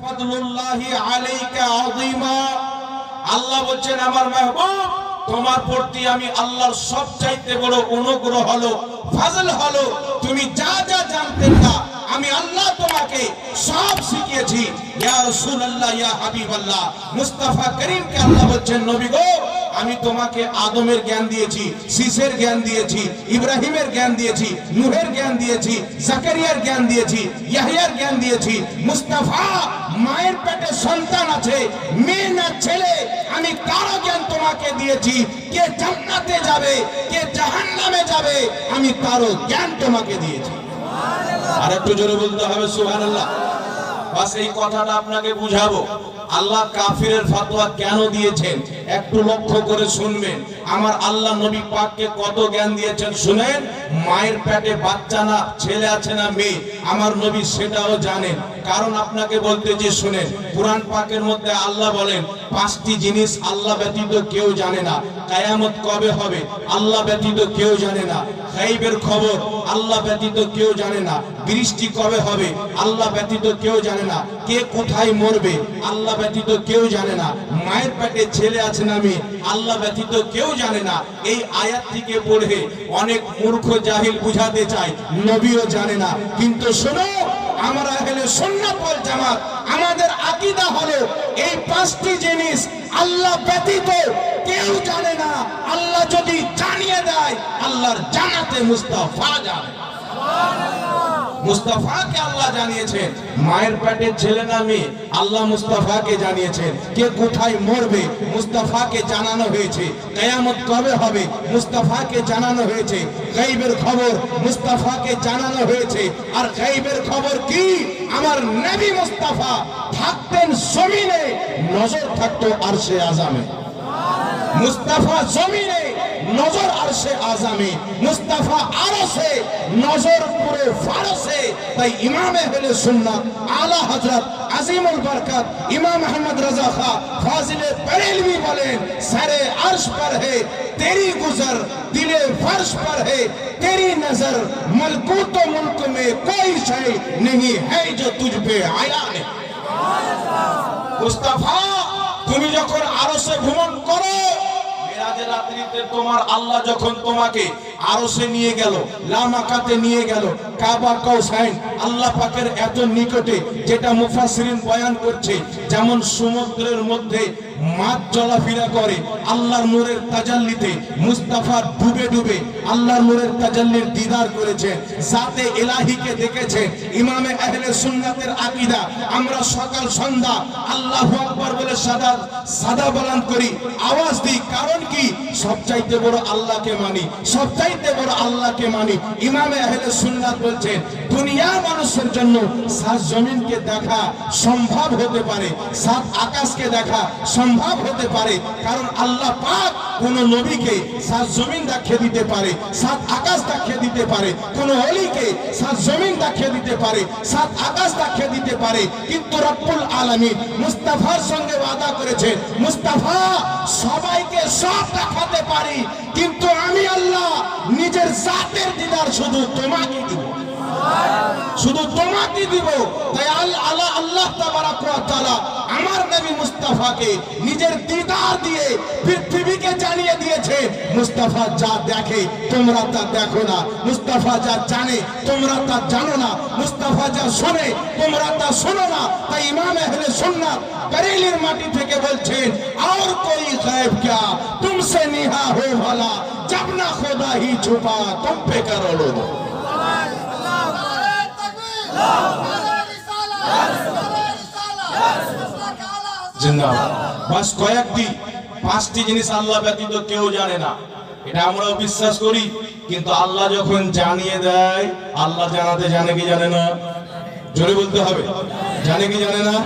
ফাদলুল্লাহি আলাইকা আযীমা। আল্লাহ বলেন আমার মাহবুব তোমার প্রতি আমি আল্লাহর সবচাইতে বড় অনুগ্রহ হলো ফজল হলো তুমি যা যা জানতে না আমি আল্লাহ তোমাকে সব শিখিয়েছি। ইয়া রাসূলুল্লাহ ইয়া হাবিবাল্লাহ মুস্তাফা করিমকে আল্লাহ বলেন নবী গো আমি তোমাকে আদমের জ্ঞান দিয়েছি, শীষের জ্ঞান দিয়েছি, ইব্রাহিমের জ্ঞান দিয়েছি, নূহের জ্ঞান দিয়েছি, জাকারিয়ার জ্ঞান দিয়েছি, ইয়াহইয়ার জ্ঞান দিয়েছি। মুস্তাফা মায়ের পেটে সন্তান আছে মেয়ে না ছেলে আমি তার জ্ঞান তোমাকে দিয়েছি। কে জান্নাতে যাবে কে জাহান্নামে যাবে আমি তারও জ্ঞান তোমাকে দিয়েছি। আর একটু জোরে বলতে হবে সুবহানাল্লাহ। বাস এই কথাটা আপনাকে বুঝাবো আল্লাহ কাফিরের ফতোয়া কেন দিয়েছেন একটু লক্ষ্য করে শুনবেন। আমার আল্লাহ নবী পাককে কত জ্ঞান দিয়েছেন শুনেন। মায়ের পেটে বাচ্চা না ছেলে আছে না মেয়ে আমার নবী সেটাও জানেন। কারণ আপনাকে বলতে যে শুনেন কুরআন পাকের মধ্যে আল্লাহ বলেন পাঁচটি জিনিস আল্লাহ ব্যতীত কেউ জানে না। কিয়ামত কবে হবে আল্লাহ ব্যতীত কেউ জানে না। গায়বের খবর আল্লাহ ব্যতীত কেউ জানে না। বৃষ্টি কবে হবে আল্লাহ ব্যতীত কেউ জানে না। কে কোথায় মরবে আল্লাহ ব্যতীত কেউ জানে না। মায়ের পেটে ছেলে আছে না মেয়ে আল্লাহ ব্যতীত কেউ জানে না। এই আয়াতটিকে পড়ে অনেক মূর্খ জাহিল বুঝাতে চায় নবীও জানে না। কিন্তু শোনো আমরা আহলে সুন্নাত ওয়াল জামাত আমাদের আকীদা হলো এই পাঁচটি জিনিস আল্লাহ ব্যতীত কেউ জানে না। আল্লাহ যদি জানিয়ে দেয় আল্লাহর জানাতে মুস্তাফা যাবে। মুস্তাফাকে আল্লাহ জানিয়েছেন মায়ের পেটের ছেলে না মেয়ে আল্লাহ মুস্তাফাকে জানিয়েছেন। কে কোথায় মরবে মুস্তাফাকে জানানো হয়েছে। কিয়ামত কবে হবে মুস্তাফাকে জানানো হয়েছে। গায়বের খবর মুস্তাফাকে জানানো হয়েছে। আর গায়বের খবর কি আমার নবী মুস্তাফা থাকতেন জমিনে নজর থাকতো আরশে আযামে। মুস্তাফা জমিনে নজর আরশে আযামে মুস্তাফা আরশে নজর পুরে ফারসে। তাই ইমাম আহলে সুন্নাত আলা হযরত আজিমুল বরকত ইমাম আহমদ রাজা খা ফাজিলে বরেলভী বলেন সরে अर्श पर है तेरी गुजर दिले फर्श पर है तेरी नजर मलकूत व मुल्क में कोई शय नहीं है जो तुझ पे आया नहीं। मुस्तफा তুমি যখন আরশে ভ্রমণ করো মেরাজের রাত্রিতে তোমার আল্লাহ যখন তোমাকে আরশে নিয়ে গেল লামাকাতে নিয়ে গেল কাবা কাউসাইন আল্লাহ পাকের এত নিকটে যেটা মুফাসসিরিন বয়ান করছে যেমন সমুদ্রের মধ্যে মাছ চলাফেরা করে আল্লাহর নূরের তাজাল্লিতে মুস্তাফা ডুবে ডুবে আল্লাহর নূরের তাজাল্লির দিদার করেছে জাতে ইলাহিকে দেখেছে। ইমামে আহলে সুন্নাতের আকীদা আমরা সকাল সন্ধ্যা আল্লাহু আকবার বলে সাদা বলান করি আওয়াজ দিই। কারণ কি সবচাইতে বড় আল্লাহকে মানি সবচাইতে বড় আল্লাহকে মানি। ইমামে আহলে সুন্নাত বলছেন দুনিয়া মানুষের জন্য সাত জমিনকে দেখা সম্ভব হতে পারে সাত আকাশকে দেখা সম্ভব হতে পারে। কারণ আল্লাহ পাক কোন নবীকে সাত জমিন দেখিয়ে দিতে পারে সাত আকাশ দেখিয়ে দিতে পারে। কোন ওলিকে সাত জমিন দেখিয়ে দিতে পারে সাত আকাশ দেখিয়ে দিতে পারে। কিন্তু রব্বুল আলামিন মুস্তাফার সঙ্গে ওয়াদা করেছে মুস্তাফা সবাইকে সব দেখাতে পারি কিন্তু আমি আল্লাহ নিজের জাতের দিদার শুধু তোমাকে দিব শুধু তোমাকে দিব। তাই আল্লাহ তাবারাক ওয়া তাআলা আমার নবী মুস্তাফাকে নিজের দিদার দিয়ে পৃথিবীকে জানিয়ে দিয়েছে মুস্তাফা যা দেখে তোমরা তা দেখো না। মুস্তাফা যা জানে তোমরা তা জানো না। মুস্তাফা যা শোনে তোমরা তা শোনো না। তাই ইমাম আহলে সুন্নাত বরেলির মাটি থেকে বলছেন আর কোই গায়ব क्या तुमसे निहा हो भला जब ना खुदा ही छुपा तुम पे करो लोगो। বাস কয়েকটি পাঁচটি জিনিস আল্লাহ ব্যতীত কেউ জানে না এটা আমরাও বিশ্বাস করি। কিন্তু আল্লাহ যখন জানিয়ে দেয় আল্লাহ জানাতে জানে কি জানে না জোরে বলতে হবে জানে কি জানে না।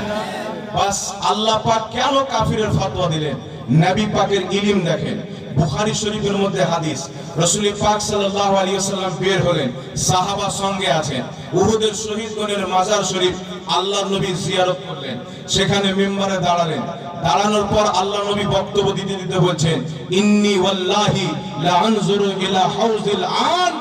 বাস আল্লাহ পাক কেন কাফিরের ফতোয়া দিলেন নবী পাকের ইলম দেখেন। বুখারী শরীফের মধ্যে হাদিস রাসূল পাক সাল্লাল্লাহু আলাইহি ওয়াসাল্লাম বের হলেন সাহাবা সঙ্গে আছেন উহুদের শহীদগণের মাজার শরীফ আল্লাহর নবী জিয়ারত করলেন। সেখানে মিম্বারে দাঁড়ালেন। দাঁড়ানোর পর আল্লাহ নবী বক্তব্য দিতে দিতে বলছেন ইন্নী ওয়াল্লাহি লা আনজুরু ইলা হাউজিল আন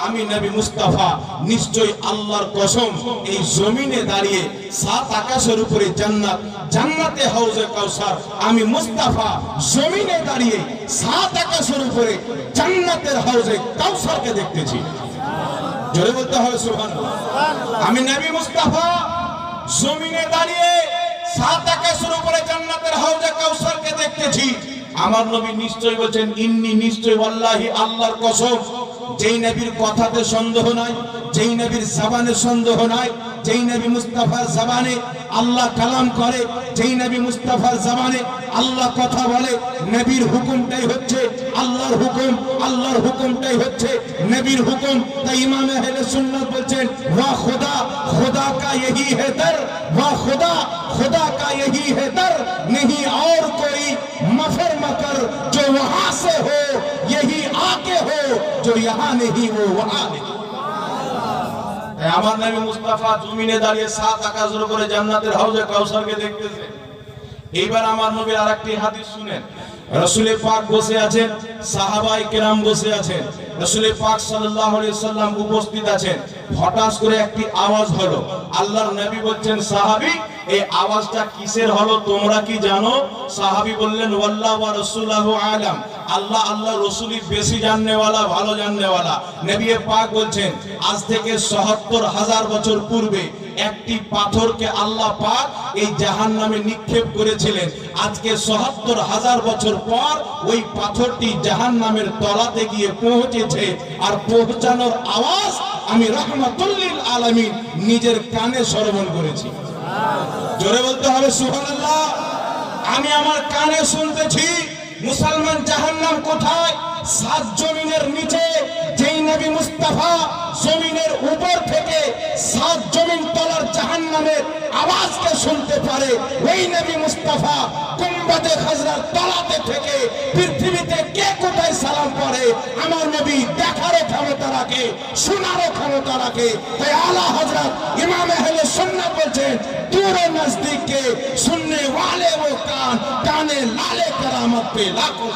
আমি নবী মুস্তাফা নিশ্চয়ই আল্লাহর কসম এই জমিনে দাঁড়িয়ে সাত আকাশের উপরে জান্নাত, জান্নাতে হাউজে কাউসার, আমি মুস্তাফা জমিনে দাঁড়িয়ে সাত আকাশের উপরে জান্নাতের হাউজে কাউসারকে দেখতেছি। জোরে বলতে হবে সুবহানাল্লাহ। আমি নবী মুস্তাফা জমিনে দাঁড়িয়ে সাত আকাশের উপরে জান্নাতের হাউজে কাউসারকে দেখতেছি। আমার নবী নিশ্চয় বলেন, ইন্নী নিশ্চয় ওয়াল্লাহি আল্লাহর কসম, যেই নবীর কথাতে সন্দেহ নাই, যেই নবীর জবানে সন্দেহ নাই, যেই নবী মুস্তাফার জবানে আল্লাহ কালাম করে, যেই নবী মুস্তাফার জবানে আল্লাহ কথা বলে, নবীর হুকুমটাই হচ্ছে আল্লাহর হুকুম, আল্লাহর হুকুমটাই হচ্ছে নবীর হুকুম। তাই ইমাম আহলে সুন্নাত বলছেন, ওয়া খুদা, खुदा का यही है दर, वाह खुदा, खुदा का यही है दर, नहीं और कोई मफर मकर, जो वहां से हो यही आके हो, जो यहाँ नहीं वो वहां नहीं। আমার নবী মুস্তাফা জমিনে দাঁড়িয়ে সাত আকাশের উপরে জান্নাতের হাউজে কাউসারকে দেখতেছে। এইবার আমার নবীর আরেকটি হাদিস শুনেন। রাসূল পাক বসে আছেন, সাহাবায়ে কেরাম বসে আছেন, রাসূল পাক সাল্লাল্লাহু আলাইহি সাল্লাম উপস্থিত আছেন। হঠাৎ করে একটি আওয়াজ হলো। আল্লাহর নবী বলছেন, সাহাবী এই আওয়াজটা কিসের হলো তোমরা কি জানো? সাহাবী বললেন, ওয়াল্লাহু ওয়া রাসূলুহু আলাম, আল্লাহ আল্লাহ রাসূলই বেশি জাননেওয়ালা, ভালো জাননেওয়ালা। নবী পাক বলছেন, আজ থেকে ৭৭,০০০ বছর পূর্বে একটি পাথরকে আল্লাহ পাক এই জাহান্নামে নিক্ষেপ করেছিলেন। আজকে ৭৭,০০০ বছর পর ওই পাথরটি জাহান্নামের তলাতে গিয়ে পৌঁছেছে, আর পৌঁছানোর আওয়াজ আমি রাহমাতুল লিল আলামিন নিজের কানে শ্রবণ করেছি। জোরে বলতে হবে সুবহানাল্লাহ। আমি আমার কানে শুনতেছি। মুসলমান জাহান্নাম কোথায়? সাত জমিনের নিচে। যেই নবী মুস্তাফা জমিনের উপর থেকে সাত জমিন তলার জাহান্নামের আওয়াজকে শুনতে পারে, ওই নবী মুস্তাফা গুম্বাদে খাজরার তলাতে থেকে পৃথিবীতে কে কোথায় সালাম পড়ে আমার নবী দেখারও ক্ষমতা রাখে, শোনারও ক্ষমতা রাখে। তাই আলা হযরত ইমাম আহলে সুন্নাত বলছেন, दूर नजदीक के सुनने वाले वो कान, काने लाले करामत पे लाखों।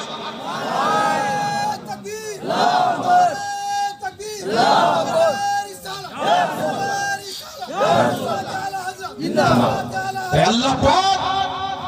আল্লাহ পাক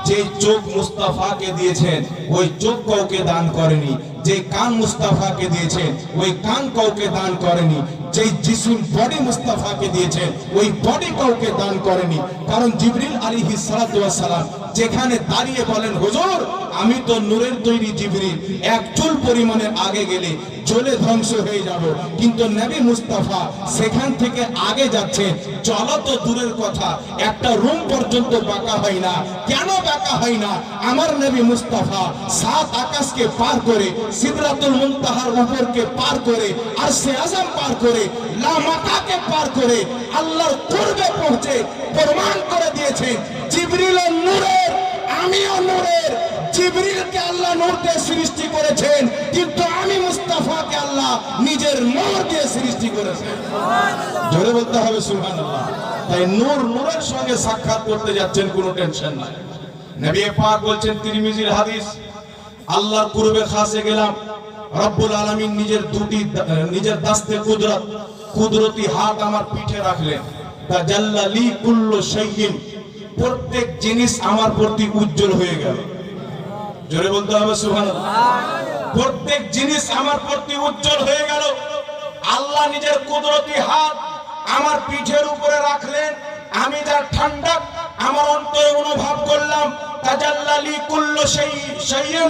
যে চোখ মুস্তাফাকে দিয়েছেন ওই চোখ কাউকে দান করেনি, যে কান মুস্তাফাকে দিয়েছেন ওই কান কাউকে দান করেনি, যে জিসম বডি মুস্তাফাকে দিয়েছেন ওই বডি কাউকে দান করেনি। কারণ জিবরিল আলাইহিস সালাতু ওয়াস সালাম যেখানে দাঁড়িয়ে বলেন, হুজুর আমি তো নূরের তৈরি জিবরিল, এক চুল পরিমাণে আগে গেলে জ্বলে ধ্বংস হয়ে যাব, কিন্তু নবী মুস্তাফা সেখান থেকে আগে যাচ্ছে। চলো তো দূরের কথা, একটা রুম পর্যন্ত বাঁকা হয় না। কেন বাঁকা হয় না? আমার নবী মুস্তাফা সাত আকাশকে পার করে, সিদরাতুল মুনতাহার উপরকে পার করে, আরশে আযম পার করে, লা মাকাকে পার করে আল্লাহর কুরবে পৌঁছে প্রমাণ করে দিয়েছে জিবরিল নূরের, আমিও নূরের। জিবরিলকে আল্লাহ নূর দিয়ে সৃষ্টি করেছেন, কিন্তু আমি মুস্তাফাকে আল্লাহ নিজের নূর দিয়ে সৃষ্টি করেছেন। জোরে বলতে হবে সুবহানাল্লাহ। তাই নূর নূরের সঙ্গে সাক্ষাৎ করতে যাচ্ছেন, কোনো টেনশন নাই। নবী পাক বলছেন তিরমিজির হাদিস, আল্লাহর কুরবে খাসে গেলাম, রব্বুল আলামিন নিজের দাস্তে কুদরত, কুদরতি হাত আমার পিঠে রাখলেন। তাজাল্লা লি কুল্লু শাইইন, প্রত্যেক জিনিস আমার প্রতি উজ্জ্বল হয়ে গেল। জোরে বলতে হবে সুবহানাল্লাহ। প্রত্যেক জিনিস আমার প্রতি উজ্জ্বল হয়ে গেল। আল্লাহ নিজের কুদরতি হাত আমার পিঠের উপরে রাখলেন। আমি যার ঠান্ডা আমার অন্তরে অনুভব করলাম। তাজাল্লা লি কুল্লু শাইইন,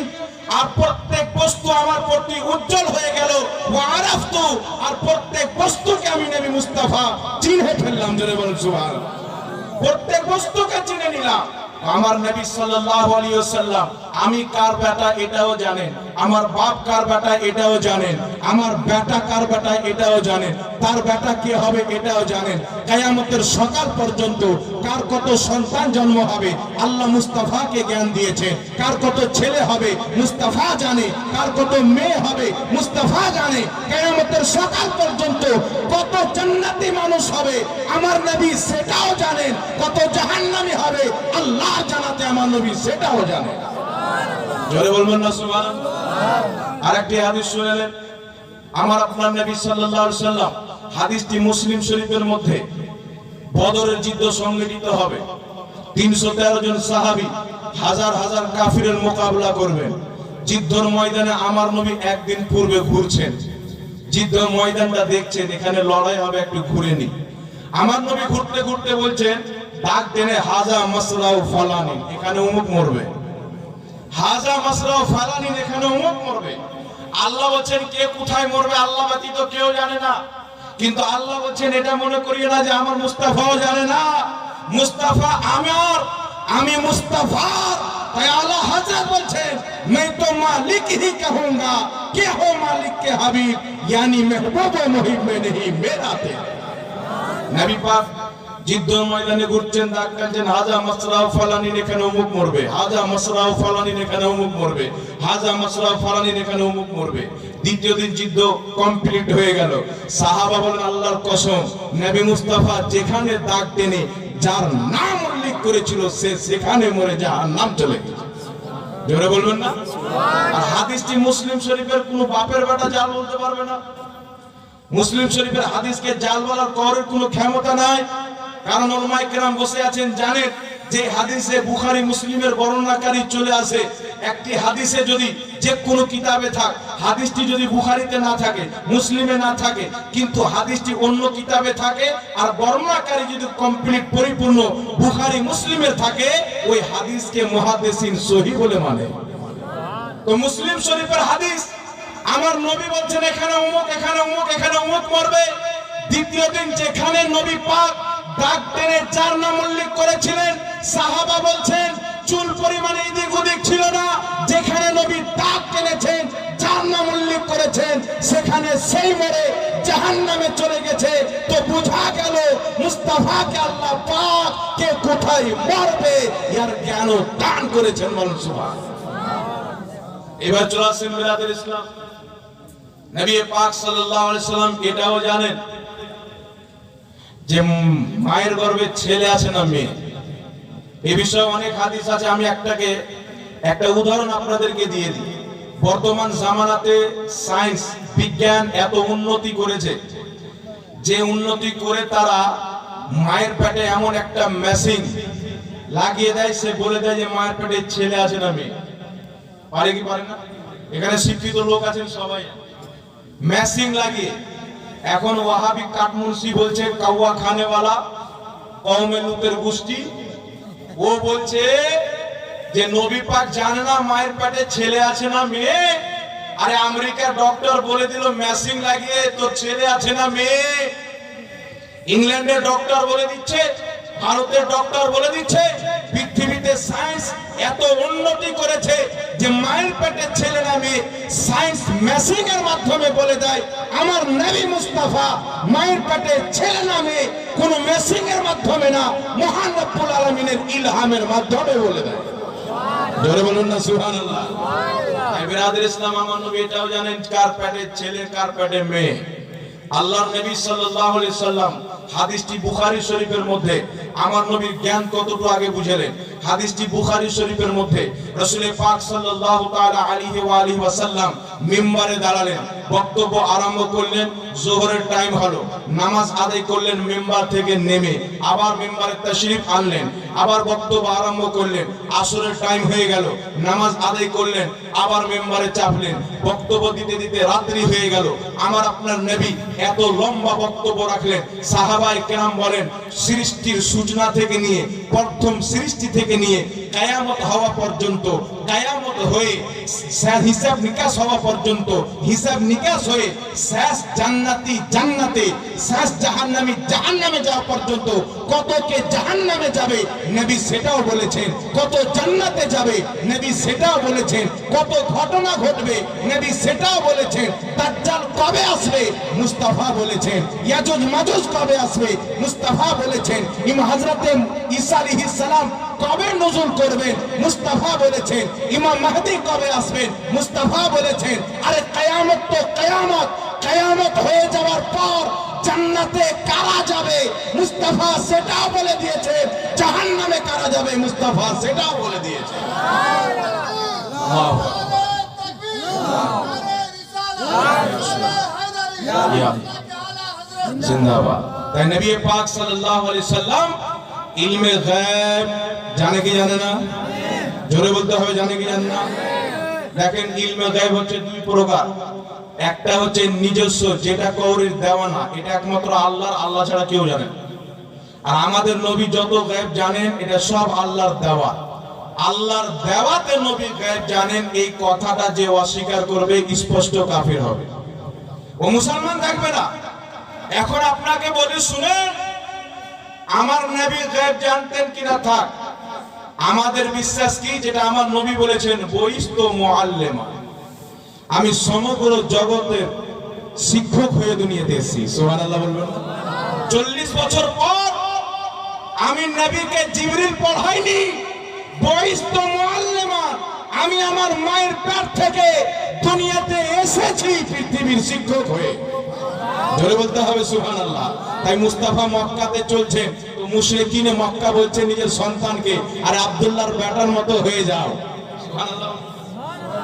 আর প্রত্যেক বস্তু আমার প্রতি উজ্জ্বল হয়ে গেল। ওয়া আরাফতু, আর প্রত্যেক বস্তুকে আমি নবী মুস্তাফা চিনে ফেললাম। জোরে বলুন সুবহানাল্লাহ। প্রত্যেক বস্তুকে চিনে নিলাম। আমার নবী সাল্লাল্লাহু আলাইহি ওয়াসাল্লাম আমি কার বেটা এটাও জানেন, আমার বাপ কার বেটা এটাও জানেন, আমার বেটা কার বেটা এটাও জানেন, তার বেটা কে হবে এটাও জানেন। কিয়ামতের সকাল পর্যন্ত কার কত সন্তান জন্ম হবে আল্লাহ মুস্তাফাকে জ্ঞান দিয়েছে। কার কত ছেলে হবে মুস্তাফা জানে, কার কত মেয়ে হবে মুস্তাফা জানে। কিয়ামতের সকাল পর্যন্ত কত জান্নাতি মানুষ হবে আমার নবী সেটাও জানেন, কত জাহান্নামী হবে আল্লাহ জানাতে আমার নবী সেটাও জানেন। জোরে বলবেন না সুবহানাল্লাহ। আরেকটি হাদিস শুনলেন, আমার আপনার নবী সাল্লাল্লাহু আলাইহি সাল্লাম, হাদিসটি মুসলিম শরীফের মধ্যে, বদরের যুদ্ধ সংগঠিত হবে, 313 জন সাহাবী হাজার হাজার কাফিরের মোকাবেলা করবেন। যুদ্ধের ময়দানে আমার নবী একদিন পূর্বে ঘুরছেন, যুদ্ধের ময়দানটা দেখছেন, এখানে লড়াই হবে, একটু ঘুরে নি। আমার নবী ঘুরতে ঘুরতে বলছেন, ডাক টেনে, হাজা মাসরাউ ফালানি, এখানে অমুক মরবে, হাজা মাসরাউ ফালানি, এখানে অমুক মরবে। আল্লাহ বলছেন কে কোথায় মরবে আল্লাহ ব্যতীত কেউ জানে না, কিন্তু আল্লাহ বলছেন এটা মনে করিও না যে আমার মুস্তাফাও জানে না, মুস্তাফা আমার, আমি মুস্তাফা। তাই আল্লাহ হযরত বলছেন, मैं तो मालिक ही कहूंगा कि हो मालिक के हबीब, यानी महबूब व मुहिब में नहीं मेरा तेरा। নবী পাক যুদ্ধের ময়দানে ঘুরছেন, ডাক টানছেন, হাজা মাসরাউ ফালানি, এখানে অমুক মরবে, হাজা মাসরাউ ফালানি, এখানে অমুক মরবে, হাজা মাসরাউ ফালানি, এখানে অমুক মরবে। দ্বিতীয় দিন যুদ্ধ কমপ্লিট হয়ে গেল। সাহাবা বলেন, আল্লাহর কসম, নবী মুস্তাফা যেখানে ডাক টেনে যার নাম উল্লেখ করেছিল সে সেখানে মরে জাহান্নাম চলে গেছে। জোরে বলবেন না? আর হাদিসটি মুসলিম শরীফের, কোনো বাপের বেটা জাল বলতে পারবে না। মুসলিম শরীফের হাদিসকে জাল বলার করের কোনো ক্ষমতা নাই, কারণ উলামায়ে কেরাম বসে আছেন, জানেন যে হাদিসে বুখারী মুসলিমের বর্ণনাকারী চলে আসে, একটি হাদিসে যদি যে কোনো কিতাবে থাক, হাদিসটি যদি বুখারীতে না থাকে, মুসলিমে না থাকে, কিন্তু হাদিসটি অন্য কিতাবে থাকে, আর বর্ণনাকারী যদি কমপ্লিট পরিপূর্ণ বুখারী মুসলিমের থাকে, ওই হাদিসকে মুহাদ্দিসিন সহিহ বলে মানে। তো মুসলিম শরীফের হাদিস, আমার নবী বলছেন এখানে অমুক, এখানে অমুক, এখানে অমুক মরবে। দ্বিতীয় দিন যেখানে নবী পাক ডাক টেনে যার নাম উল্লেখ করেছিলেন, সাহাবা বলছেন চুল পরিমাণে এদিক ওদিক ছিল না, যেখানে নবী ডাক টেনেছেন যার নাম উল্লেখ করেছেন সেখানে সেই মরে জাহান্নামে চলে গেছে। তো বোঝা গেল মুস্তাফাকে আল্লাহ পাক কে কোথায় মারবে এর জ্ঞান দান করেছেন। বলুন সুবহানাল্লাহ। এবার চলে আসেন মিলাদুল ইসলাম। নবী পাক সাল্লাল্লাহু আলাইহি সাল্লাম এটাও জানেন যে মায়ের গর্ভে ছেলে আছে না মেয়ে। এই বিষয়ে অনেক হাদিস আছে, আমি একটা উদাহরণ আপনাদেরকে দিয়ে দিই। বর্তমান জামানাতে সায়েন্স বিজ্ঞান এত উন্নতি করেছে যে উন্নতি করে তারা মায়ের পেটে এমন একটা মেশিন লাগিয়ে দেয়, সে বলে দেয় যে মায়ের পেটে ছেলে আছে না মেয়ে। পারে কি পারে না? এখানে শিক্ষিত লোক আছেন সবাই। মেশিন লাগিয়ে এখন ওয়াহাবি কাটমুনসি বলছে, কাওয়া খানেওয়ালা কওমে লুতের গোষ্ঠী, ও বলছে যে নবী পাক জানে না মায়ের পেটে ছেলে আছে না মেয়ে। আরে আমেরিকার ডক্টর বলে দিল মেশিন লাগিয়ে তোর ছেলে আছে না মেয়ে। ইংল্যান্ডের ডক্টর বলে দিচ্ছে, ভারতের ডক্টর বলে দিচ্ছে। পৃথিবীতে সায়েন্স এত উন্নতি করেছে যে মায়ের পেটে ছেলে না মেয়ে সায়েন্স মেশিন এর মাধ্যমে বলে দেয়। আমার নবী মুস্তাফা মায়ের পেটে ছেলে না মেয়ে কোন মেশিন এর মাধ্যমে না, মহান রব্বুল আলামিনের ইলহামের মাধ্যমে বলে দেয়। জোরে বলুন না সুবহানাল্লাহ। এই বিরাদর ইসলাম, আমার নবী এটাও জানেন কার পেটে ছেলে কার পেটে মেয়ে। আল্লাহর নবী সাল্লাল্লাহু আলাইহি সাল্লাম হাদিসটি বুখারী শরীফের মধ্যে, আমার নবীর জ্ঞান কতটুকু আগে বুঝলেন। হাদিসটি বুখারী শরীফের মধ্যে রাসূল পাক সাল্লাল্লাহু তাআলা আলাইহি ওয়া আলিহি ওয়াসাল্লাম মিম্বারে দাঁড়ালেন, বক্তব্য আরম্ভ করলেন। যোহরের টাইম হলো, নামাজ আদায় করলেন, মিম্বার থেকে নেমে আবার মিম্বারে তাশরীফ আনলেন, আবার বক্তব্য আরম্ভ করলেন। আসরের টাইম হয়ে গেল, নামাজ আদায় করলেন, আবার মিম্বারে চাপলেন, বক্তব্য দিতে দিতে রাত্রি হয়ে গেল। আমার আপনার নবী এত লম্বা বক্তব্য রাখলেন। সাহাবায়ে কেরাম বলেন, সৃষ্টির সূচনা থেকে নিয়ে, প্রথম সৃষ্টি থেকে নিয়ে কিয়ামত হওয়া পর্যন্ত, কিয়ামত হয়ে হিসাব নিকাশ হওয়া পর্যন্ত, হিসাব নিকাশ হয়ে শেষ জান্নাতি জান্নাতে, শেষ জাহান্নামী জাহান্নামে যাওয়া পর্যন্ত, কতকে জাহান্নামে যাবে নবী সেটাও বলেছেন, কত জান্নাতে যাবে নবী সেটাও বলেছেন, কত ঘটনা ঘটবে নবী সেটাও বলেছেন। দাজ্জাল কবে আসবে মুস্তাফা বলেছেন, ইয়াজুজ মাজুজ কবে আসবে মুস্তাফা বলেছেন, ইমাম হযরতে ঈসা আলাইহিস সালাম কবে নজুল করবেন মুস্তাফা বলেছেন, ইমাম মাহদী কবে আসবেন মুস্তাফা বলেছেন। আরে কিয়ামত তো কিয়ামত, কিয়ামত হয়ে যাওয়ার পর জান্নাতে কারা যাবে মুস্তাফা সেটাও বলে দিয়েছেন, জাহান্নামে কারা যাবে মুস্তাফা সেটাও বলে দিয়েছেন। আল্লাহু আকবার। জিন্দাবাদ। তাই নবী পাক সাল্লাল্লাহু আলাইহি সাল্লাম ইলমে গায়ব জানে কি জানে না? জোরে বলতে হবে, জানে কি জানে না? দেখেন ইলমে গায়ব হচ্ছে দুই প্রকার। একটা হচ্ছে নিজস্ব, যেটা কওরের দেওয়া না, এটা একমাত্র আল্লাহ ছাড়া কেউ জানে না। আর আমাদের নবী যত গায়ব জানেন এটা সব আল্লাহর দেওয়া। আল্লাহর দেওয়াতে নবী গায়ব জানেন, এই কথাটা যে অস্বীকার করবে স্পষ্ট কাফির হবে, ও মুসলমান থাকবে না। এখন আপনাকে বলি শুনেন, আমার নবী গায়ব জানতেন কিনা থাক, আমাদের বিশ্বাস কি, যেটা আমার নবী বলেছেন, বইস্তো মুআল্লিমা, আমি সমগ্র জগতের শিক্ষক হয়ে দুনিয়াতে এসেছি। সুবহানাল্লাহ বলবেন। 40 বছর পর আমি নবীকে জিবরিল পড়াইনি, বইস্তো মুআল্লিমা, আমি আমার মায়ের পেট থেকে দুনিয়াতে এসেছি পৃথিবীর শিক্ষক হয়ে। জোরে বলতে হবে সুবহানাল্লাহ। তাই মুস্তাফা মক্কাতে চলছেন, তো মুশরিকিনে মক্কা বলছে নিজের সন্তানকে, আরে আব্দুল্লাহর বেটার মতো হয়ে যাও। সুবহানাল্লাহ।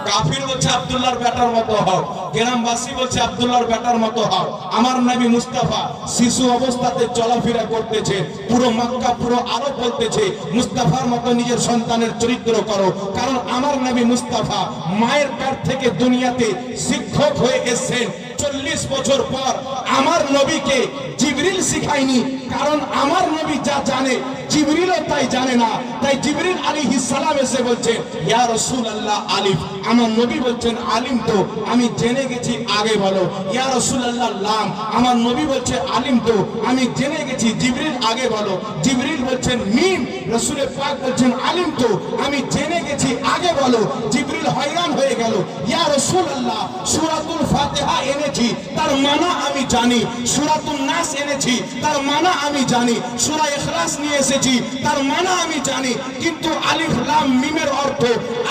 কাফির বলছে আব্দুল্লাহর বেটার মতো হও, গ্রামবাসী বলছে আব্দুল্লাহর বেটার মতো হও। আমার নবী মুস্তাফা শিশু অবস্থাতে চলাফেরা করতেছে, পুরো মক্কা পুরো আরব বলতেছে মুস্তাফার মতো নিজের সন্তানের চরিত্র করো, কারণ আমার নবী মুস্তাফা মায়ের পেট থেকে দুনিয়াতে শিক্ষক হয়ে এসেছেন। 40 বছর পর আমার নবীকে জিবরিল শিখায়নি, কারণ আমার নবী যা জানে জিবরিলও তাই জানে না। তাই জিবরিল আলাইহিস সালাম এসে বলছেন, ইয়া রাসূলুল্লাহ আলিফ, আমার নবী বলছেন আলিম তো, আমি জেনে গেছি, আগে বলো। ইয়া রাসূলুল্লাহ লাম, আমার নবী বলছে আলিম তো, আমি জেনে গেছি, জিবরিল আগে বলো। জিবরিল বলছেন মিম, রাসূল পাক বলছেন আলিম তো, আমি জেনে গেছি, আগে বলো। জিবরিল হয়রান হয়ে গেল, ইয়া রাসূলুল্লাহ সূরাতুল ফাতিহা এনেছি, তার মানা আমি জানি। সূরাতুন নাস এনেছি, তার মানা আমি জানি। সূরা ইখলাস নিয়ে এসেছি, তার মানা আমি জানি, কিন্তু আলিফ লাম মিমের অর্থ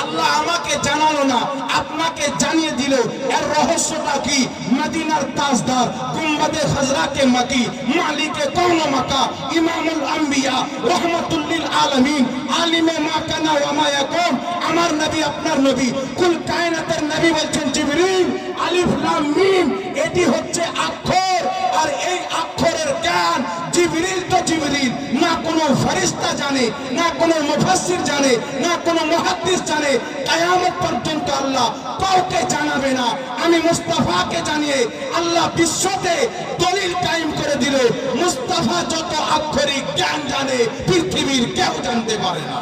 আল্লাহ আমাকে জানালো না, আপনাকে জানিয়ে দিল। এর রহস্যটা কি? মদিনার তাজদার, গুম্বাদে খাজরাকে মাকি, মালিকে কওন মাকা, ইমামুল আম্বিয়া, রাহমাতুল লিল আলামিন, আলিমে মা কানা ওয়া মা ইয়াকুন, আমার নবী আপনার নবী, কুল কায়নাতের নবী বলছেন জিবরিল আলিফ লাম মিম, এটি হচ্ছে অক্ষর। আর এই অক্ষরের জ্ঞান জিবরিল তো জিবরিল, না কোনো ফেরেশতা জানে, না কোনো মুফাসসির জানে, না কোনো মুহাদ্দিস জানে। কিয়ামত পর্যন্ত আল্লাহ কাউকে জানাবে না। আমি মুস্তাফাকে জানিয়ে আল্লাহ বিশ্বতে দলিল কায়েম করে দিল, মুস্তাফা যত আক্ষরিক জ্ঞান জানে পৃথিবীর কেউ জানতে পারে না।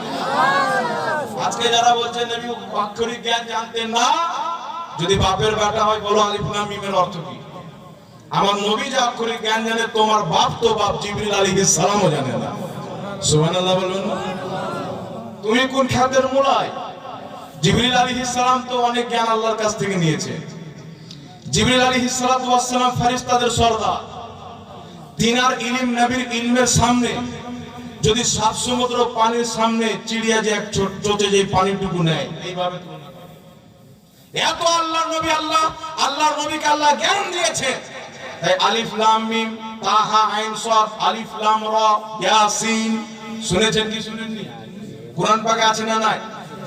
আজকে যারা বলছেন নবী আক্ষরিক জ্ঞান জানতেন না, যদি বাপের বেটা হয় বলো আলিফ লাম মিমের অর্থ কি? আমার নবী যে আক্ষরিক জ্ঞান জানে, তোমার বাপ তো বাপ জিবরিল আলাইহিস সালামও জানে না। সুবহানাল্লাহ বলুন। তুমি কোন খাতের মূলায়? জিবরিল আলাইহিস সালাম তো অনেক জ্ঞান আল্লাহর কাছ থেকে নিয়েছে। জিবরিল আলাইহিস সালাতু ওয়াস সালাম ফেরেশতাদের সরদার। তিনার ইলম নবীর ইলমের সামনে যদি 7 সমুদ্র পানির সামনে চিড়িয়া যে এক চোচে যে পানিটুকু নেয়, এইভাবে এত আল্লাহর নবী, আল্লাহর নবীকে আল্লাহ জ্ঞান দিয়েছে। তাই আলিফ লাম মিম, তাহা আইন সাদ, আলিফ লাম রা, ইয়াসিন, শুনেছেন কি শুনেননি? কোরআন পাকে আছে না নাই?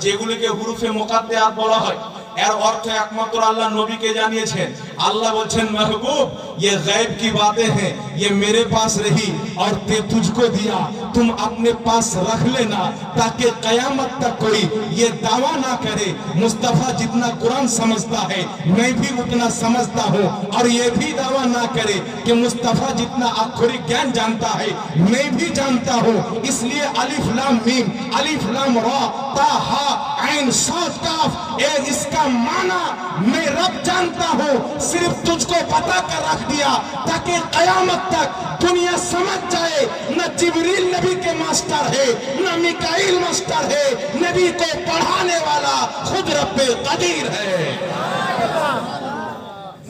যেগুলোকে হুরুফে মুকাদ্দারাত বলা হয়, এর অর্থ একমাত্র আল্লাহ নবীকে জানিয়েছেন। আল্লাহ বলছেন महबूब ये गैब की बातें हैं, ये मेरे पास रही और तुझको दिया, तुम अपने पास रख लेना ताकि कयामत तक कोई ये दावा ना करे मुस्तफा जितना कुरान समझता है मैं भी उतना समझता हूँ, और ये भी दावा ना करे कि मुस्तफा जितना अक्षरिक ज्ञान जानता है मैं भी जानता हूँ। इसलिए अलिफ लाम मीम, अलिफ लाम रा, ता हा ऐन साद काफ, ए इसका माना मैं रब जानता हूँ, सिर्फ तुझको बता कर रख दिया ताकि कयामत तक दुनिया समझ जाए न जिब्रील नबी के मास्टर है, न मिकाईल मास्टर है, नबी को पढ़ाने वाला खुद रब्बे कदीर है।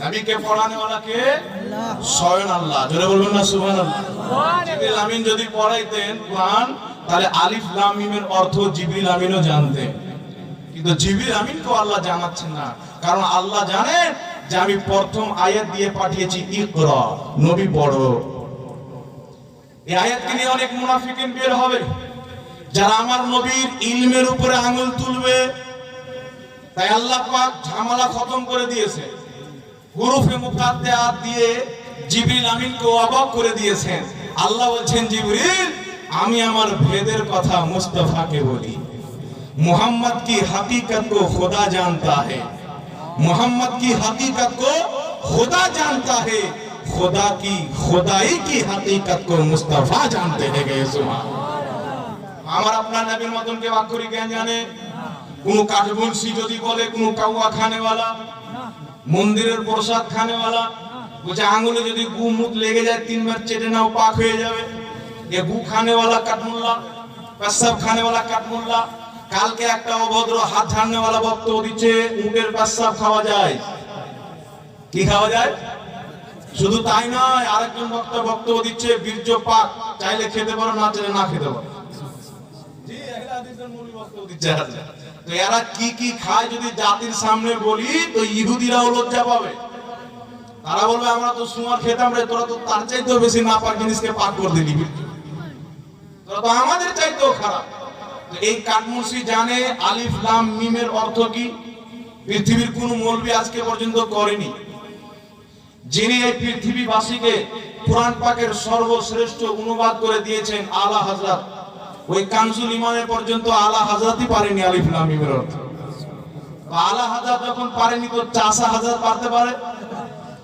नबी के पढ़ाने वाला के स्वयं अल्लाह। जोरे बोलবেন না সুবহানাল্লাহ। জিবরিল আমিন যদি পড়াইতেন কুরআন, তাহলে আলিফ লাম মিমের অর্থ জিবরিল আমিনও জানতেন, কিন্তু জিবরিল আমিনকে আল্লাহ জানাচ্ছেন না, কারণ আল্লাহ জানেন যে আমি প্রথম আয়াত দিয়ে পাঠিয়েছি ইকরা, নবী পড়ো। এই আয়াতকে নিয়ে অনেক মুনাফিকিন বের হবে, যারা আমার নবীর ইলমের উপরে আঙ্গুল তুলবে। তাই আল্লাহ পাক ঝামেলা খতম করে দিয়েছে। হুরুফে মুকাদ্দাত দিয়ে জিবরিল আমিনকে অবাক করে দিয়েছেন। আল্লাহ বলছেন, জিবরিল আমি আমার ভেদের কথা মুস্তাফাকে বলি। मोहम्मद की हकीकत को खुदा जानता है, मोहम्मद की हकीकत को खुदा जानता है, खुदा की खुदाई की हकीकत को मुस्तफा जानते हैं। गए सुभान আমার আপনার নবীর মতন কেউ আক্ষরিক জ্ঞান জানে? কোন কাঠবংশী যদি বলে কোন কাউয়া খানেওয়ালা, মন্দিরের প্রসাদ খানেওয়ালা, বুঝে আঙ্গুলে যদি গু মুখ লেগে যায় 3 বার চেটে নাও পাক হয়ে যাবে, এ গু খানেওয়ালা কাঠমুল্লা, পেশাব খানেওয়ালা কাঠমুল্লা। কালকে একটা অভদ্র হাত ঝাড়নেওয়ালা বক্তব্য দিচ্ছে উটের পেশাব খাওয়া যায়। কি খাওয়া যায়? শুধু তাই নয়, আরেকজন বক্তব্য দিচ্ছে বীর্য পাক, চাইলে খেতে পারো, না চাইলে না খেতে পারো। জি, আহলে হাদিসের মূল বক্তব্য দিচ্ছে। তো এরা কি কি খায় যদি জাতির সামনে বলি তো ইহুদিরাও লজ্জা পাবে। তারা বলবে আমরা তো সুমার খেতাম রে, তোরা তো তার চাইতেও বেশি না পাক জিনিসকে পাক করে দিলি, তোরা তো আমাদের চাইতেও খারাপ। এই কাঠমুন্সি জানে আলিফ লাম মিমের অর্থ কি? পৃথিবীর কোন মৌলবি আজকে পর্যন্ত করেনি। যিনি এই পৃথিবীবাসীকে কোরআন পাকের সর্বশ্রেষ্ঠ অনুবাদ করে দিয়েছেন আলা হযরত, ওই কানজুল ইমানের পর্যন্ত আলা হযরতই পারেনি আলিফ লাম মিমের অর্থ। আলা হযরত যখন পারেনি তো চাষা হযরত পারতে পারে?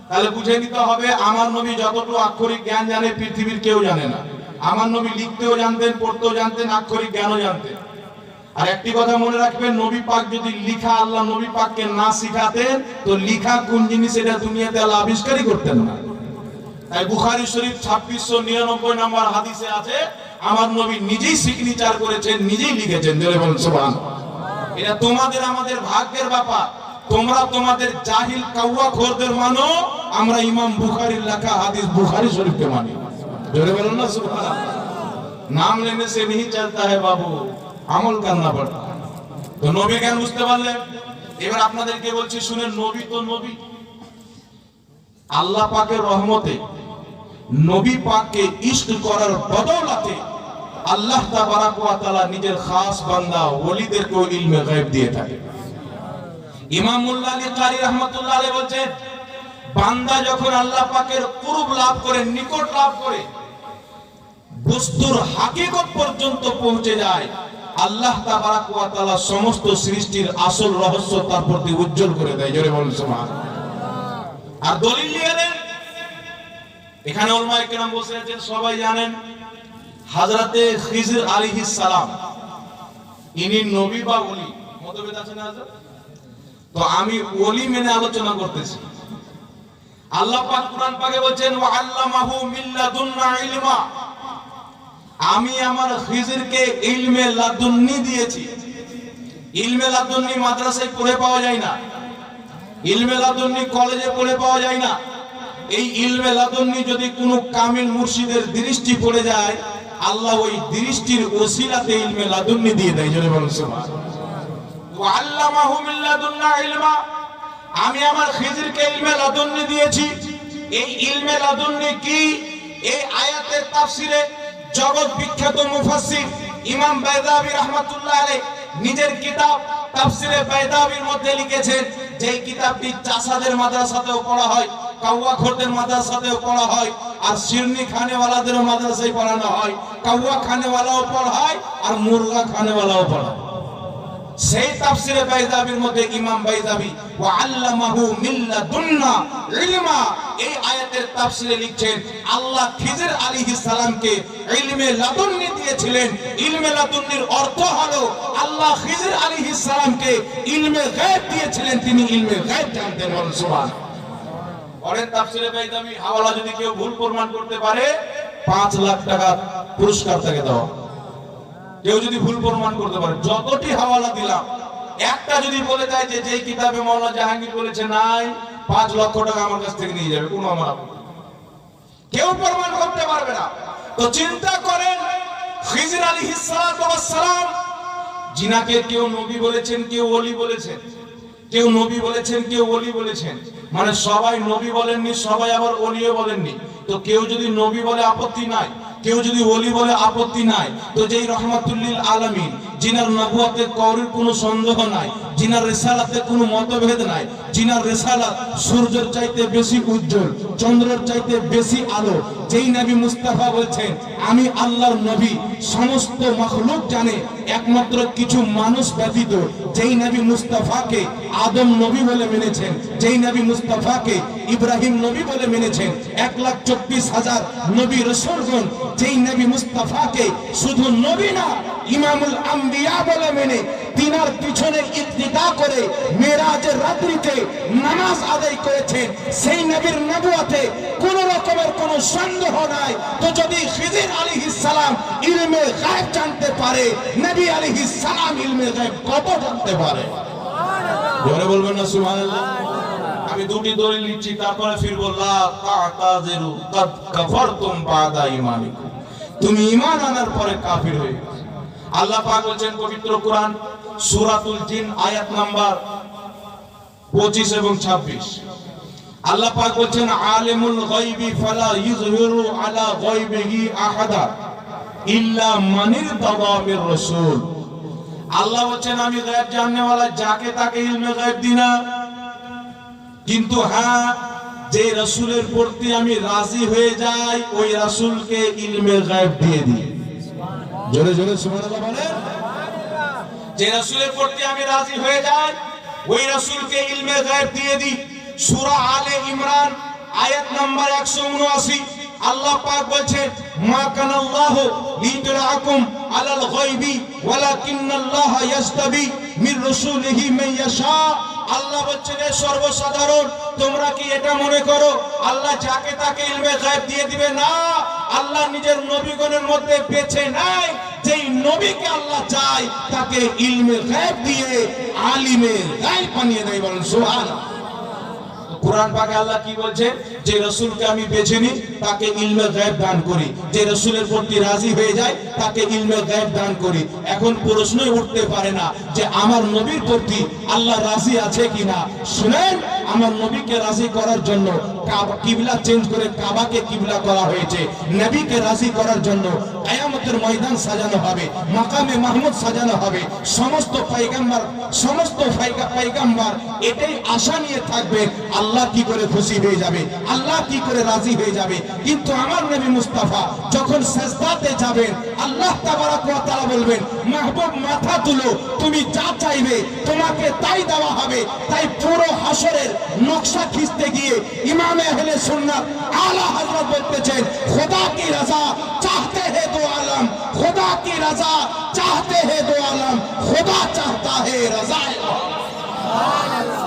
তাহলে বুঝে নিতে হবে আমার নবী যতটুকু আক্ষরিক জ্ঞান জানে পৃথিবীর কেউ জানে না। আমার নবী লিখতেও জানতেন, পড়তেও জানতেন, আক্ষরিক জ্ঞানও জানতেন। আর একটি কথা মনে রাখবেন, নবী পাক যদি লিখা আল্লাহ নবী পাককে না শিখাতেন তো লিখা কোন জিনিস এটা দুনিয়াতে আল্লাহ আবিষ্কারই করতেন না। তাই বুখারী শরীফ 2699 নম্বর হাদিসে আছে আমার নবী নিজেই সিগনেচার করেছেন, নিজেই লিখেছেন। জোরে বলুন সুবহানাল্লাহ। এটা তোমাদের আমাদের ভাগ্যের ব্যাপার। তোমরা তোমাদের জাহিল কাওয়া খোরদের মানো, আমরা ইমাম বুখারীর লেখা হাদিস বুখারী শরীফকে মানি। जोरे बोलो ना सुभान अल्लाह। नाम लेने से नहीं चलता है बाबू, আমল करना पड़ता है। तो নবী জ্ঞান বুঝতে পারলেন। এবার আপনাদেরকে বলছি শুনেন, নবী তো নবী, আল্লাহ পাকের রহমতে নবী পাককে ইশক করার বদৌলতে আল্লাহ তাবারক ওয়া তাআলা নিজের খাস বান্দা ওলিদেরকে ইলমে গায়ব দিয়ে থাকে। ইমাম মুল্লা আলী কারি রাহমাতুল্লাহ আলাইহি বলেন, বান্দা যখন আল্লাহ পাকের কুরব লাভ করে, নিকট লাভ করে, বস্তুর হাকিকত পর্যন্ত পৌঁছে যায়, আল্লাহ তাবারক ওয়া তাআলা সমস্ত সৃষ্টির আসল রহস্য তার প্রতি উজ্জ্বল করে দেয়। জোরে বলুন সুবহানাল্লাহ। আর দলিল নিয়ে নেন, এখানে উলামায়ে কেরাম বসে আছেন, সবাই জানেন হযরতে খিজির আলাইহিস সালাম ইনি নবী বা ওলি, মতভেদ আছে না? তো আমি ওলি মেনে আলোচনা করতেছি। আল্লাহ পাক কুরআন পাকে বলেন ওয়া আল্লামাহু মিন লাদুন্না ইলমা, আমি আমার খিজিরকে ইলমে লাদুন্নি দিয়েছি। ইলমে লাদুন্নি মাদ্রাসায় পড়ে পাওয়া যায় না, ইলমে লাদুন্নি কলেজে পড়ে পাওয়া যায় না। এই ইলমে লাদুন্নি যদি কোনো কামিল মুর্শিদের দৃষ্টি পড়ে যায়, আল্লাহ ওই দৃষ্টির ওসিলাতে ইলমে লাদুন্নি দিয়ে দেয়। জোরে বলুন সুবহানাল্লাহ। ওয়া আল্লামাহু মিন লাদুন্না ইলমা, আমি আমার খিজিরকে ইলমে লাদুন্নি দিয়েছি। এই ইলমে লাদুন্নি কি? এই আয়াতের তাফসিরে জগৎ বিখ্যাত মুফাসসির ইমাম বাইদাবী রাহমাতুল্লাহ আলাইহি নিজের কিতাব তাফসিরে বাইদাবীর মধ্যে লিখেছেন, যে কিতাবটি চাষাদের মাদ্রাসাতেও পড়া হয়, কাওয়াখোরদের মাদ্রাসাতেও পড়া হয়, আর শিরনি খানেওয়ালাদেরও মাদ্রাসায় পড়ানো হয়। কাওয়া খানেওয়ালাও পড়ায় আর মুরগা খানেওয়ালাও পড়ায়। সেই তাফসিরে বাইদাবীর মধ্যে ইমাম বাইদাবী ওয়া আল্লামাহু মিন লাদুন্না ইলমা, এই আয়াতের তাফসিরে লিখছেন আল্লাহ খিজির আলাইহিস সালামকে ইলমে লাদুন্নি দিয়েছিলেন। ইলমে লাদুন্নির অর্থ হলো আল্লাহ খিজির আলাইহিস সালামকে ইলমে গায়ব দিয়েছিলেন, তিনি ইলমে গায়ব জানতেন। বলুন সুবহানাল্লাহ। পরের তাফসিরে বাইদাবী হাওয়ালা যদি কেউ ভুল প্রমাণ করতে পারে 5 লাখ টাকা পুরস্কার তাকে দেওয়া। কেউ যদি ভুল প্রমাণ করতে পারে, যতটি হাওয়ালা দিলাম, একটা যদি বলে যায় যে যেই কিতাবে মাওলানা জাহাঙ্গীর বলেছে নাই, 5 লক্ষ টাকা আমার কাছ থেকে নিয়ে যাবে, কোনো আমার আপত্তি নেই। কেউ প্রমাণ করতে পারবে না। তো চিন্তা করেন খিজির আলাইহিস সালাম, যিনাকে কেউ নবী বলেছেন, কেউ ওলি বলেছেন, কেউ নবী বলেছেন, কেউ ওলি বলেছেন, মানে সবাই নবী বলেননি, সবাই আবার ওলিও বলেননি। তো কেউ যদি নবী বলে আপত্তি নাই, কেউ যদি ওলি বলে আপত্তি নাই, তো যেই রহমাতুল লিল আলামিন, যিনার নবুয়তের কওরের কোনো সন্দেহ নাই, जिनार रिसालाते कोनो मतभेद নাই, जिनार रिसालात সূর্যের চাইতে বেশি উজ্জ্বল, চন্দ্রের চাইতে বেশি আলো। যেই নবী মুস্তাফা বলছেন আমি আল্লাহর নবী, সমস্ত মাখলুক জানে, একমাত্র কিছু মানুষ ব্যতীত। যেই নবী মুস্তাফাকে আদম নবী বলে মেনেছেন, যেই নবী মুস্তাফাকে ইব্রাহিম নবী বলে মেনেছেন, 1,24,000 নবী রাসূলগণ যেই নবী মুস্তাফাকে শুধু নবী না ইমামুল আম্বিয়া বলে মেনে তিনার পিছনে ইত্তিদা করে মেরাজের রাত্রিতে নামাজ আদায় করেছেন, সেই নবীর নবুয়তে কোন রকমের কোনো সন্দেহ নাই। তো যদি খিজির আলাইহিস সালাম ইলমে গায়ব জানতে পারে, নবী আলাইহিস সালাম ইলমে গায়ব কত জানতে পারে? জোরে বলবেন না সুবহানাল্লাহ। আমি দুটি দলিল নিচ্ছি, তারপরে ফিরবো। লা তা'তাযিরু কাদ কাফারতুম বাদা ঈমানিকুম, তুমি ঈমান আনার পরে কাফির হয়ে গেছো। আল্লাহ পাক বলেন পবিত্র কোরআন সূরাতুল জিন আয়াত নাম্বার 25 এবং 26, আল্লাহ পাক বলেন আলিমুল গায়বি ফালা ইযহিরু আলা গায়বিহি আহাদা ইল্লা মানির তাওয়ামির রাসূল। আল্লাহ বলেন আমি গায়ব জাননে वाला যাকে তাকে ইলমে গায়ব দিই না, কিন্তু হ্যাঁ যে রাসূলের প্রতি আমি রাজি হয়ে যাই ওই রাসূলকে ইলমে গায়ব দিয়ে দিই। জোরে জোরে সুবহানাল্লাহ বলেন। যে রাসূলের প্রতি আমি রাজি হয়ে যাই ওই রাসূলকে ইলমে গায়ব দিয়ে দিই। সূরা আলে ইমরান আয়াত নাম্বার 179, আল্লাহ পাক বলেন মা কানাল্লাহু লিতুলাকুম আলাল গায়বি ওয়ালাকিন্নাল্লাহা ইয়াজতাবি মির রাসূলিহি মান ইয়াশা। আল্লাহ বলছেন সর্বসাধারণ তোমরা কি এটা মনে করো আল্লাহ যাকে তাকে ইলমে গায়ব দিয়ে দিবে? না, আল্লাহ নিজের নবীগণের মধ্যে বেছে নেয়, যেই নবীকে আল্লাহ চায় তাকে ইলমে গায়ব দিয়ে আলিমে গায়ব বানিয়ে দেয়। বলেন সুবহানাল্লাহ। কুরআন পাকে আল্লাহ কি বলছে? যে রাসূলকে আমি বেছে নিই তাকে ইলমে গায়ব দান করি, যে রাসূলের প্রতি রাজি হয়ে যায় তাকে ইলমে গায়ব দান করি। এখন প্রশ্নই উঠতে পারে না যে আমার নবীর প্রতি আল্লাহ রাজি আছে কিনা। শুনেন, আমার নবীকে রাজি করার জন্য কিবলা চেঞ্জ করে কাবাকে কিবলা করা হয়েছে। নবীকে রাজি করার জন্য কিয়ামতের ময়দান সাজানো হবে, মাকামে মাহমুদ সাজানো হবে। সমস্ত পয়গম্বর এটাই আশা নিয়ে থাকবে আল্লাহ কি করে খুশি হয়ে যাবে, আল্লাহ কি করে রাজি হয়ে যাবে। কিন্তু আমার নবী মুস্তাফা যখন সিজদাতে যাবেন আল্লাহ তাবারক ওয়া তাআলা বলবেন মাহবুব মাথা তুলো, তুমি যা চাইবে তোমাকে তাই দেওয়া হবে। তাই পুরো হাসরের নকশা খিঁচতে গিয়ে ইমামে আহলে সুন্নাত আলা হযরত বলতেছেন খোদা কি রাজা চাহতে হে দো আলম, খোদা কি রাজা চাহতে হে দো আলম, খোদা চাহতা হে রাজায়ে সুবহানাল্লাহ।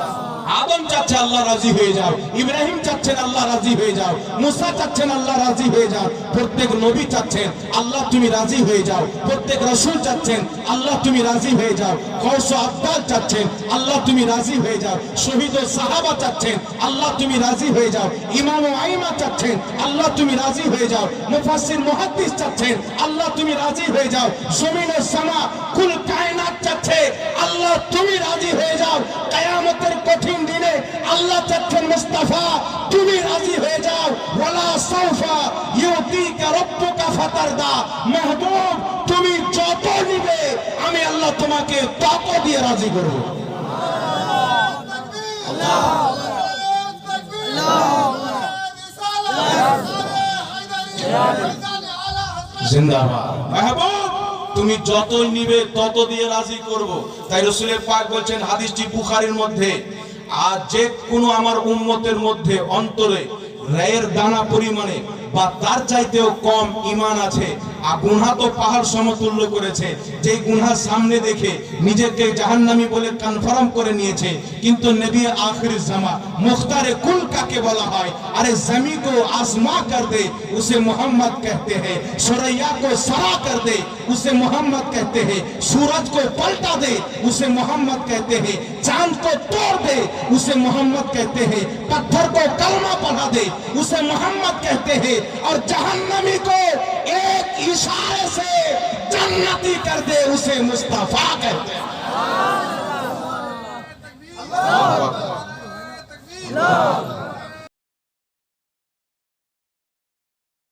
আদম চাচ্ছে আল্লাহ রাজি হয়ে যাও, ইব্রাহিম চাচ্ছেন আল্লাহ রাজি হয়ে যাও, মুসা চাচ্ছেন আল্লাহ রাজি হয়ে যাও, প্রত্যেক নবী চাচ্ছেন আল্লাহ তুমি রাজি হয়ে যাও, প্রত্যেক রাসূল চাচ্ছেন আল্লাহ তুমি রাজি হয়ে যাও, গৌস আব্বাস চাচ্ছেন আল্লাহ তুমি রাজি হয়ে যাও, শহীদ ও সাহাবা চাচ্ছেন আল্লাহ তুমি রাজি হয়ে যাও, ইমাম ও আইমা চাচ্ছেন আল্লাহ তুমি রাজি হয়ে যাও, মুফাসসির মুহাদ্দিস চাচ্ছেন আল্লাহ তুমি রাজি হয়ে যাও, জমিন ও সামা কুল কায়নাত চাচ্ছে আল্লাহ তুমি রাজি হয়ে যাও। কিয়ামতের কঠিন দিনে আল্লাহ চাচ্ছেন মুস্তাফা তুমি রাজি হয়ে যাও। ওয়ালা সাউফা ইউতিকা রাব্বুকা ফাতারদা, মাহবুব তুমি যত নিবে আমি আল্লাহ তোমাকে তত দিয়ে রাজি করব। জিন্দাবাদ। মাহবুব তুমি যতই নিবে তত দিয়ে রাজি করব। তাই রাসূলের পাক বলেন হাদিসটি বুখারীর মধ্যে, আর যে কোনো আমার উম্মতের মধ্যে অন্তরে রায়ের দানা পরিমাণে বা তার চাইতেও কম ঈমান আছে, আর গুনাহ তো পাহাড় সমতুল্য করেছে, যে গুনাহ সামনে দেখে নিজেকে জাহান্নামী বলে কনফার্ম করে নিয়েছে। কিন্তু নবী আখির জামা মুখতারে কুল কাকে বলা হয়? अरे जमी को आसमां कर दे उसे मोहम्मद कहते हैं, सुरैया को सरा कर दे उसे मोहम्मद कहते हैं, सूरज को पलटा दे उसे मोहम्मद कहते हैं, चांद को तोड़ दे उसे मोहम्मद कहते हैं, पत्थर को कलमा पढ़ा दे उसे मोहम्मद कहते हैं, और जहन्नमी को एक इशारे से जन्नती कर दे उसे मुस्तफा कहते हैं।